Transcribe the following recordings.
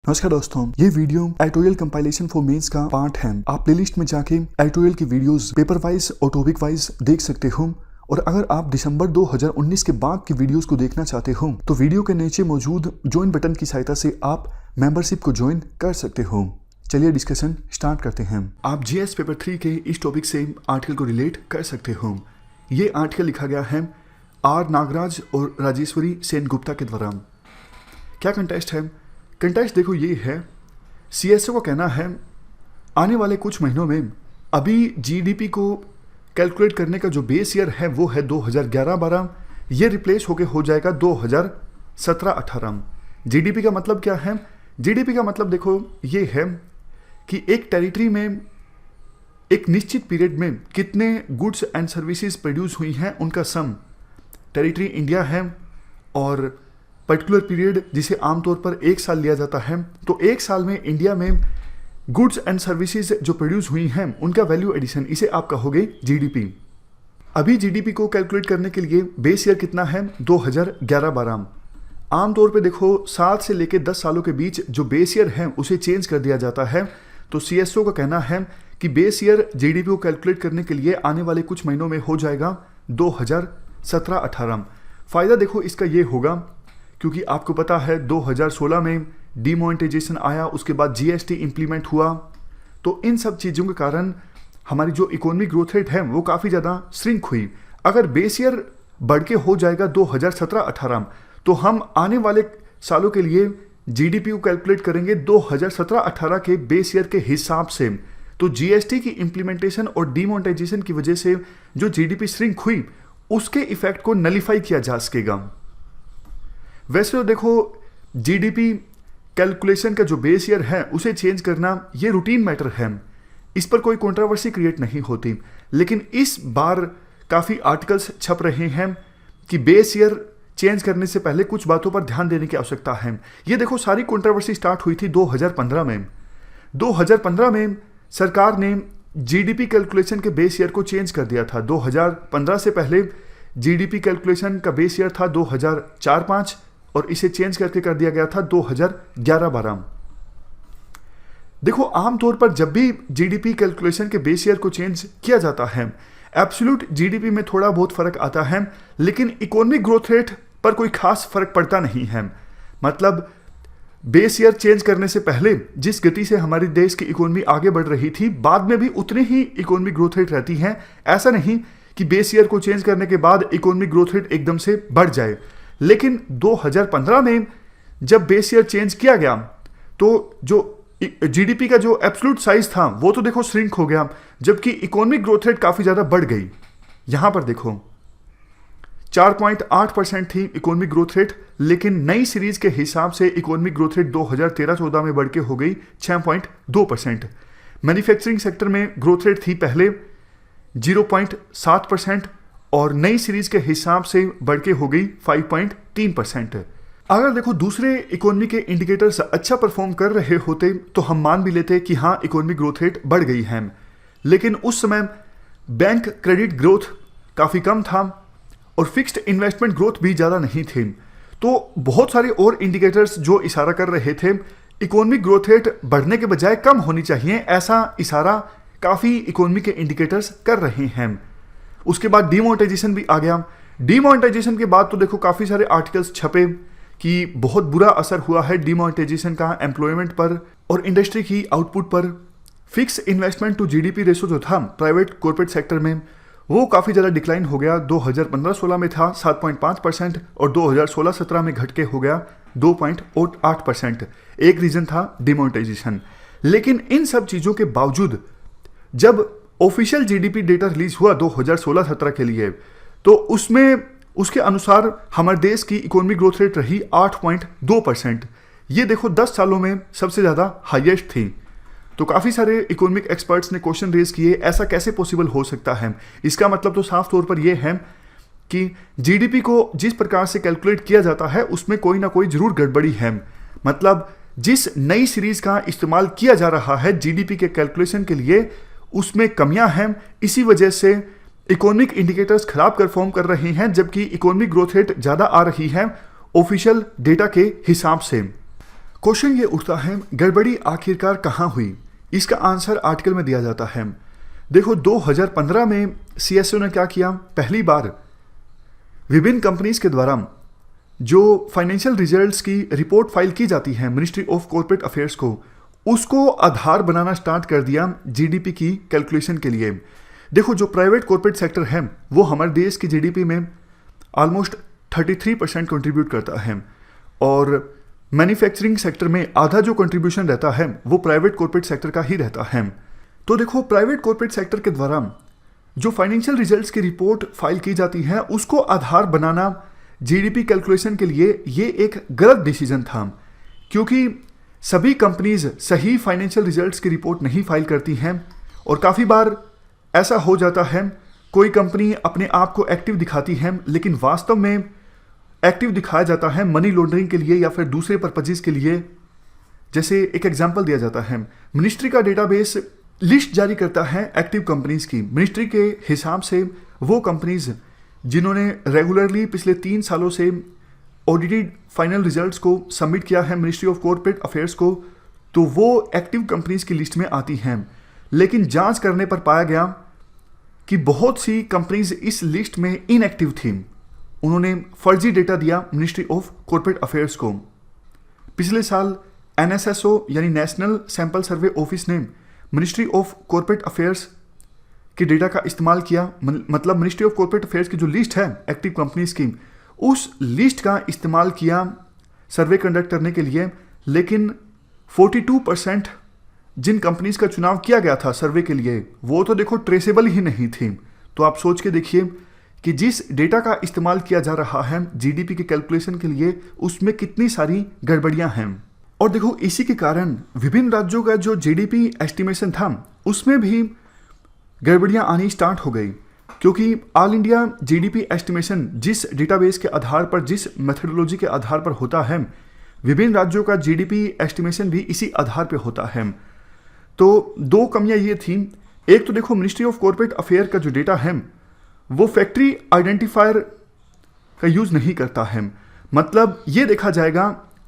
नमस्कार दोस्तों, ये video editorial compilation for mains का पार्ट है। आप प्लेलिस्ट में जाके एडिटोरियल की वीडियोस पेपर वाइज और टॉपिक वाइज देख सकते हो। और अगर आप दिसंबर 2019 के बाद की वीडियोस को देखना चाहते हो तो वीडियो के नीचे मौजूद ज्वाइन बटन की सहायता से आप मेंबरशिप को ज्वाइन कर सकते हो। चलिए डिस्कशन स्टार्ट करते हैं। आप जीएस पेपर 3 के इस टॉपिक से आर्टिकल को रिलेट कर सकते हो। ये आर्टिकल लिखा गया है आर नागराज और राजेश्वरी सेनगुप्ता के द्वारा। क्या कंटेस्ट है? कंटेस्ट देखो ये है, सीएसओ का कहना है आने वाले कुछ महीनों में अभी जीडीपी को कैलकुलेट करने का जो बेस ईयर है वो है 2011-12, ये रिप्लेस होके हो जाएगा 2017-18। जीडीपी का मतलब क्या है? जीडीपी का मतलब देखो ये है कि एक टेरिटरी में एक निश्चित पीरियड में कितने गुड्स एंड सर्विसेज प्रोड्यूस हुई हैं उनका सम। टेरिटरी इंडिया है और पर्टिकुलर पीरियड जिसे आमतौर पर एक साल लिया जाता है, तो एक साल में इंडिया में गुड्स एंड सर्विसेज जो प्रोड्यूस हुई हैं उनका वैल्यू एडिशन, इसे आप कहोगे जीडीपी। अभी जीडीपी को कैलकुलेट करने के लिए बेस ईयर कितना है? 2011-12। आमतौर पे देखो 7 से लेकर 10 सालों के बीच जो बेस ईयर है उसे चेंज कर दिया जाता है। तो सीएसओ का कहना है कि बेस ईयर जीडीपी को कैलकुलेट करने के लिए आने वाले कुछ महीनों में हो जाएगा 2017-18। फायदा देखो इसका ये होगा क्योंकि आपको पता है 2016 में डीमोनेटाइजेशन आया, उसके बाद जीएसटी इंप्लीमेंट हुआ, तो इन सब चीज़ों के कारण हमारी जो इकोनॉमिक ग्रोथ रेट है वो काफ़ी ज़्यादा श्रिंक हुई। अगर बेस ईयर बढ़ के हो जाएगा 2017-18 तो हम आने वाले सालों के लिए जीडीपी को कैलकुलेट करेंगे 2017-18 के बेस ईयर के हिसाब से। तो जीएसटी की इंप्लीमेंटेशन और डीमोनेटाइजेशन की वजह से जो जीडीपी श्रिंक हुई उसके इफेक्ट को नलीफाई किया जा सकेगा। वैसे तो देखो जीडीपी कैलकुलेशन का जो बेस ईयर है उसे चेंज करना ये रूटीन मैटर है, इस पर कोई कंट्रोवर्सी क्रिएट नहीं होती। लेकिन इस बार काफ़ी आर्टिकल्स छप रहे हैं कि बेस ईयर चेंज करने से पहले कुछ बातों पर ध्यान देने की आवश्यकता है। ये देखो सारी कंट्रोवर्सी स्टार्ट हुई थी 2015 में। 2015 में सरकार ने जीडीपी कैलकुलेशन के बेस ईयर को चेंज कर दिया था। 2015 से पहले जीडीपी कैलकुलेशन का बेस ईयर था 2004-05 और इसे चेंज करके कर दिया गया था 2011-12। देखो आमतौर पर जब भी जीडीपी कैलकुलेशन के बेस ईयर को चेंज किया जाता है एब्सोल्यूट जीडीपी में थोड़ा बहुत फर्क आता है, लेकिन इकोनॉमिक ग्रोथ रेट पर कोई खास फर्क पड़ता नहीं है। मतलब बेस ईयर चेंज करने से पहले जिस गति से हमारे देश की इकोनॉमी आगे बढ़ रही थी बाद में भी उतनी ही इकोनॉमिक ग्रोथ रेट रहती है। ऐसा नहीं कि बेस ईयर को चेंज करने के बाद इकोनॉमिक ग्रोथ रेट एकदम से बढ़ जाए। लेकिन 2015 में जब बेस ईयर चेंज किया गया तो जो जीडीपी का जो एब्सोल्यूट साइज था वो तो देखो श्रिंक हो गया, जबकि इकोनॉमिक ग्रोथ रेट काफ़ी ज़्यादा बढ़ गई। यहां पर देखो 4.8% थी इकोनॉमिक ग्रोथ रेट, लेकिन नई सीरीज के हिसाब से इकोनॉमिक ग्रोथ रेट 2013-14 में बढ़ के हो गई 6.2%। मैन्युफैक्चरिंग सेक्टर में ग्रोथ रेट थी पहले 0.7% और नई सीरीज के हिसाब से बढ़ के हो गई 5.3%। अगर देखो दूसरे इकोनॉमी के इंडिकेटर्स अच्छा परफॉर्म कर रहे होते तो हम मान भी लेते कि हाँ इकोनॉमिक ग्रोथ रेट बढ़ गई है, लेकिन उस समय बैंक क्रेडिट ग्रोथ काफ़ी कम था और फिक्स्ड इन्वेस्टमेंट ग्रोथ भी ज़्यादा नहीं थे। तो बहुत सारे और इंडिकेटर्स जो इशारा कर रहे थे इकोनॉमिक ग्रोथ रेट बढ़ने के बजाय कम होनी चाहिए, ऐसा इशारा काफ़ी इकोनॉमी के इंडिकेटर्स कर रहे हैं। उसके बाद डीमोनेटाइजेशन भी आ गया। डीमोनेटाइजेशन के बाद तो देखो काफ़ी सारे आर्टिकल्स छपे कि बहुत बुरा असर हुआ है डीमोनेटाइजेशन का एम्प्लॉयमेंट पर और इंडस्ट्री की आउटपुट पर। Fix investment to GDP ratio जो था प्राइवेट कॉर्पोरेट सेक्टर में वो काफ़ी ज़्यादा डिक्लाइन हो गया। 2015-16 में था 7.5% और 2016-17 में घट के हो गया 2.8%। एक रीज़न था डीमोनेटाइजेशन। लेकिन इन सब चीज़ों के बावजूद जब ऑफिशियल जीडीपी डेटा रिलीज हुआ 2016-17 के लिए तो उसमें उसके अनुसार हमारे देश की इकोनॉमिक ग्रोथ रेट रही 8.2%। ये देखो 10 सालों में सबसे ज़्यादा हाईएस्ट थी। तो काफ़ी सारे इकोनॉमिक एक्सपर्ट्स ने क्वेश्चन रेज किए ऐसा कैसे पॉसिबल हो सकता है। इसका मतलब तो साफ तौर पर यह है कि जीडीपी को जिस प्रकार से कैलकुलेट किया जाता है उसमें कोई ना कोई ज़रूर गड़बड़ी है। मतलब जिस नई सीरीज का इस्तेमाल किया जा रहा है जीडीपी के कैलकुलेशन के लिए उसमें कमियां हैं, इसी वजह से इकोनॉमिक इंडिकेटर्स खराब परफॉर्म कर रहे हैं, जबकि इकोनॉमिक ग्रोथ रेट ज़्यादा आ रही है ऑफिशियल डेटा के हिसाब से। क्वेश्चन ये उठता है, गड़बड़ी आखिरकार कहाँ हुई? इसका आंसर आर्टिकल में दिया जाता है। देखो 2015 में सीएसओ ने क्या किया, पहली बार विभिन्न कंपनीज के द्वारा जो फाइनेंशियल रिजल्ट्स की रिपोर्ट फाइल की जाती है मिनिस्ट्री ऑफ कॉर्पोरेट अफेयर्स को, उसको आधार बनाना स्टार्ट कर दिया जीडीपी की कैलकुलेशन के लिए। देखो जो प्राइवेट कॉर्पोरेट सेक्टर है वो हमारे देश की जीडीपी में ऑलमोस्ट 33% कंट्रीब्यूट करता है, और मैन्युफैक्चरिंग सेक्टर में आधा जो कंट्रीब्यूशन रहता है वो प्राइवेट कॉर्पोरेट सेक्टर का ही रहता है। तो देखो प्राइवेट कॉर्पोरेट सेक्टर के द्वारा जो फाइनेंशियल रिजल्ट्स की रिपोर्ट फाइल की जाती है उसको आधार बनाना जीडीपी कैलकुलेशन के लिए ये एक गलत डिसीजन था, क्योंकि सभी कंपनीज सही फाइनेंशियल रिजल्ट्स की रिपोर्ट नहीं फाइल करती हैं, और काफ़ी बार ऐसा हो जाता है कोई कंपनी अपने आप को एक्टिव दिखाती है लेकिन वास्तव में एक्टिव दिखाया जाता है मनी लॉन्ड्रिंग के लिए या फिर दूसरे पर्पजेज के लिए। जैसे एक एग्जांपल दिया जाता है, मिनिस्ट्री का डेटाबेस लिस्ट जारी करता है एक्टिव कंपनीज की। मिनिस्ट्री के हिसाब से वो कंपनीज जिन्होंने रेगुलरली पिछले 3 सालों से ऑडिटेड फाइनल रिजल्ट्स को सबमिट किया है मिनिस्ट्री ऑफ कॉर्पोरेट अफेयर्स को, तो वो एक्टिव कंपनीज की लिस्ट में आती हैं। लेकिन जांच करने पर पाया गया कि बहुत सी कंपनीज इस लिस्ट में इनएक्टिव थी। उन्होंने फर्जी डेटा दिया मिनिस्ट्री ऑफ कॉर्पोरेट अफेयर्स को। पिछले साल एनएसएसओ यानी नेशनल सैंपल सर्वे ऑफिस ने मिनिस्ट्री ऑफ कॉर्पोरेट अफेयर्स के डेटा का इस्तेमाल किया, मतलब मिनिस्ट्री ऑफ कॉर्पोरेट अफेयर्स की जो लिस्ट है एक्टिव कंपनीज की, उस लिस्ट का इस्तेमाल किया सर्वे कंडक्ट करने के लिए। लेकिन 42% जिन कंपनीज का चुनाव किया गया था सर्वे के लिए वो तो देखो ट्रेसेबल ही नहीं थी। तो आप सोच के देखिए कि जिस डेटा का इस्तेमाल किया जा रहा है जीडीपी के कैलकुलेशन के लिए उसमें कितनी सारी गड़बड़ियां हैं। और देखो इसी के कारण विभिन्न राज्यों का जो जीडीपी एस्टिमेशन था उसमें भी गड़बड़ियां आनी स्टार्ट हो गई, क्योंकि ऑल इंडिया जीडीपी एस्टिमेशन जिस डेटाबेस के आधार पर, जिस मेथडोलॉजी के आधार पर होता है, विभिन्न राज्यों का जीडीपी एस्टिमेशन भी इसी आधार पर होता है। तो 2 कमियां ये थी, एक तो देखो मिनिस्ट्री ऑफ कॉर्पोरेट अफेयर का जो डेटा है वो फैक्ट्री आइडेंटिफायर का यूज नहीं करता है। मतलब ये देखा जाएगा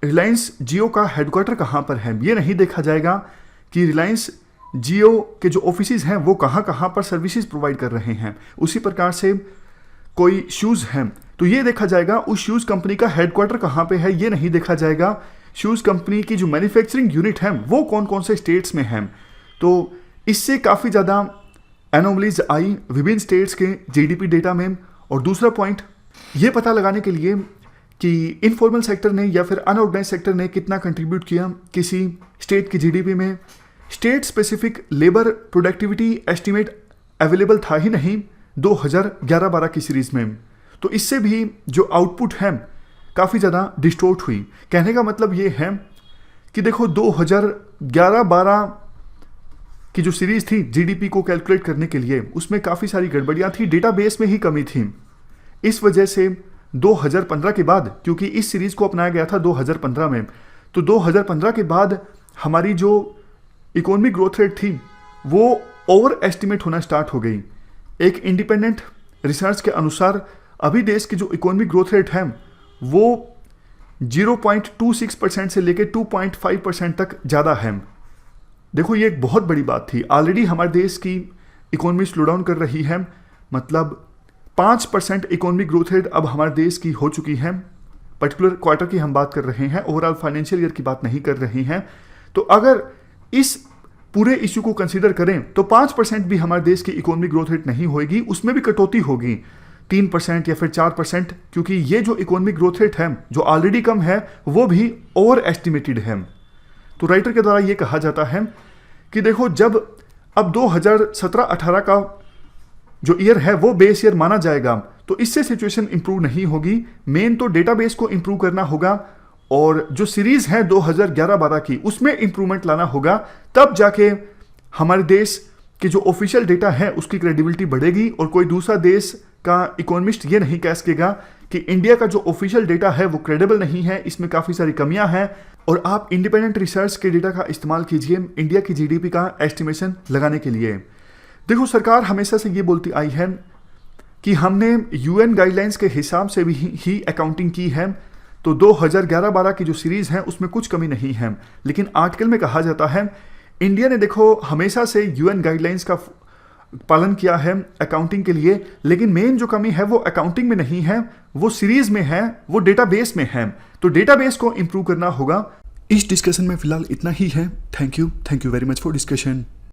रिलायंस जियो का हेडक्वार्टर कहाँ पर है, ये नहीं देखा जाएगा कि रिलायंस जियो के जो ऑफिसेज हैं वो कहाँ कहाँ पर सर्विसेज प्रोवाइड कर रहे हैं। उसी प्रकार से कोई शूज़ हैं तो ये देखा जाएगा उस शूज़ कंपनी का हेडक्वार्टर कहाँ पे है, ये नहीं देखा जाएगा शूज़ कंपनी की जो मैन्युफैक्चरिंग यूनिट है वो कौन कौन से स्टेट्स में है। तो इससे काफ़ी ज़्यादा एनोमलीज आई विभिन्न स्टेट्स के जीडीपी डेटा में। और दूसरा पॉइंट ये पता लगाने के लिए कि इनफॉर्मल सेक्टर ने या फिर अनऑर्गेनाइज सेक्टर ने कितना कंट्रीब्यूट किया किसी स्टेट की जीडीपी में, state specific labour productivity estimate available था ही नहीं 2011-12 की सीरीज में। तो इससे भी जो आउटपुट है काफ़ी ज़्यादा डिस्टोर्ट हुई। कहने का मतलब ये है कि देखो 2011-12 की जो सीरीज थी जीडीपी को कैलकुलेट करने के लिए उसमें काफ़ी सारी गड़बड़ियाँ थी, डेटाबेस में ही कमी थी। इस वजह से 2015 के बाद, क्योंकि इस सीरीज को अपनाया गया था 2015 में, तो 2015 के बाद हमारी जो इकोनॉमिक ग्रोथ रेट थी वो ओवर एस्टिमेट होना स्टार्ट हो गई। एक इंडिपेंडेंट रिसर्च के अनुसार अभी देश की जो इकोनॉमिक ग्रोथ रेट है वो 0.26% से लेकर 2.5% तक ज़्यादा है। देखो ये एक बहुत बड़ी बात थी। ऑलरेडी हमारे देश की इकोनॉमी स्लो डाउन कर रही है, मतलब 5% इकोनॉमिक ग्रोथ रेट अब हमारे देश की हो चुकी है। पर्टिकुलर क्वार्टर की हम बात कर रहे हैं, ओवरऑल फाइनेंशियल ईयर की बात नहीं कर रहे हैं। तो अगर इस पूरे इश्यू को कंसीडर करें तो 5% भी हमारे देश की इकोनॉमिक ग्रोथ रेट नहीं होगी, उसमें भी कटौती होगी 3% या फिर 4%, क्योंकि ये जो इकोनॉमिक ग्रोथ रेट है जो ऑलरेडी कम है वो भी ओवर एस्टिमेटेड है। तो राइटर के द्वारा ये कहा जाता है कि देखो जब अब 2017-18 का जो ईयर है वो बेस ईयर माना जाएगा तो इससे सिचुएशन इंप्रूव नहीं होगी। मेन तो डेटाबेस को इंप्रूव करना होगा और जो सीरीज है 2011-12 की उसमें इंप्रूवमेंट लाना होगा, तब जाके हमारे देश के जो ऑफिशियल डेटा है उसकी क्रेडिबिलिटी बढ़ेगी। और कोई दूसरा देश का इकोनॉमिस्ट ये नहीं कह सकेगा कि इंडिया का जो ऑफिशियल डेटा है वो क्रेडिबल नहीं है, इसमें काफ़ी सारी कमियां हैं। और आप इंडिपेंडेंट रिसर्च के डेटा का इस्तेमाल कीजिए इंडिया की जीडीपी का एस्टिमेशन लगाने के लिए। देखो सरकार हमेशा से ये बोलती आई है कि हमने यूएन गाइडलाइंस के हिसाब से भी ही अकाउंटिंग की है, तो 2011-12 की जो सीरीज है उसमें कुछ कमी नहीं है, लेकिन आर्टिकल में कहा जाता है इंडिया ने देखो हमेशा से यूएन गाइडलाइंस का पालन किया है अकाउंटिंग के लिए, लेकिन मेन जो कमी है वो अकाउंटिंग में नहीं है, वो सीरीज में है, वो डेटाबेस में है। तो डेटाबेस को इंप्रूव करना होगा। इस डिस्कशन में फिलहाल इतना ही है। Thank you very much for discussion.